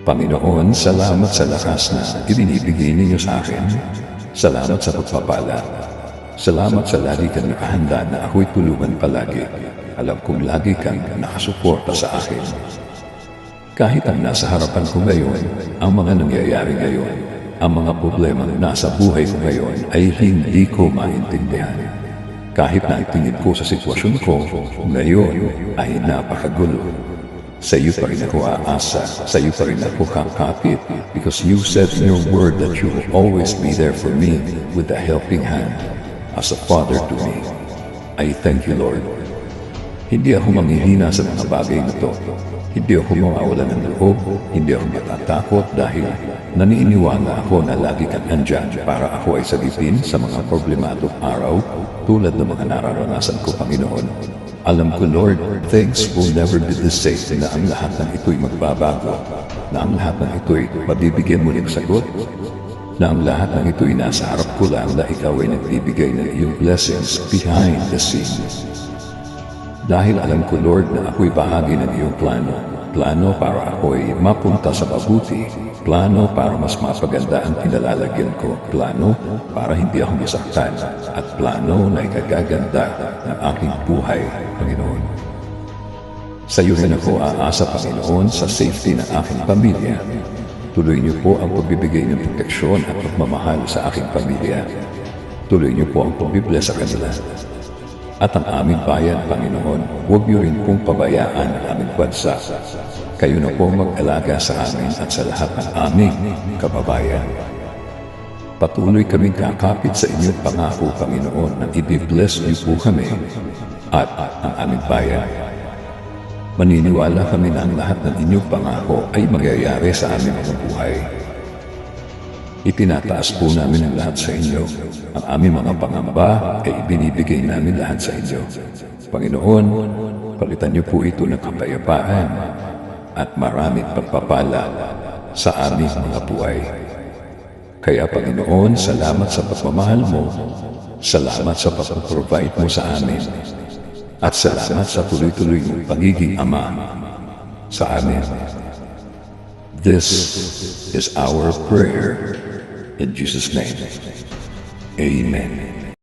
Panginoon, salamat sa lakas na ibinibigay ninyo sa akin. Salamat sa pagpapala. Salamat sa lagi kang nakahanda na ako'y tulungan palagi. Alam kong lagi kang nakasuporta sa akin. Kahit ang nasa harapan ko ngayon, ang mga nangyayari ngayon, ang mga problema na nasa buhay ko ngayon ay hindi ko maintindihan. Kahit na ang tingin ko sa sitwasyon ko ngayon ay napakagulo. Sa iyo pa rin ako aasa, sa iyo pa rin ako kakapit, because you said in your word that you will always be there for me with a helping hand, as a father to me. I thank you, Lord. Hindi ako manghihina sa mga bagay na ito. Hindi ako mawawala ng loob, hindi ako matatakot dahil naniniwala ako na lagi kang andyan para ako ay sagipin sa mga problemadong araw tulad ng mga nararanasan ko, Panginoon. Alam ko, Lord, things will never be the same, na ang lahat ng ito'y magbabago, na ang lahat ng ito'y mabibigyan mo ng sagot, na ang lahat ng ito'y nasa harap ko lang na ikaw ay nagbibigay ng iyong blessings behind the scenes. Dahil alam ko, Lord, na ako'y bahagi ng iyong plano. Plano para ako'y mapunta sa mabuti. Plano para mas mapaganda ang pinalalagyan ko. Plano para hindi ako masaktan. At plano na ikagaganda ng aking buhay, Panginoon. Sa iyo rin ako aasa, Panginoon, sa safety ng aking pamilya. Tuloy niyo po ang pagbibigay ng proteksyon at pagmamahal sa aking pamilya. Tuloy niyo po ang pagbibless sa kanila. At ang aming bayan, Panginoon, huwag niyo rin pong pabayaan ang aming bansa. Kayo na po mag-alaga sa amin at sa lahat ng aming kababayan. Patuloy kaming kakapit sa inyong pangako, Panginoon, na i-bless niyo po kami at ang aming bayan. Maniniwala kami na ang lahat ng inyong pangako ay magyayari sa aming mga buhay. Itinataas po namin ang lahat sa inyo. Ang aming mga pangamba ay ibinibigay namin lahat sa inyo. Panginoon, palitan niyo po ito ng kapayapaan at maraming pagpapala sa aming mga buhay. Kaya Panginoon, salamat sa pagmamahal mo, salamat sa pag-provide mo sa amin, at salamat sa tuloy-tuloy mong pagiging Ama sa amin. This is our prayer. In Jesus' name, amen.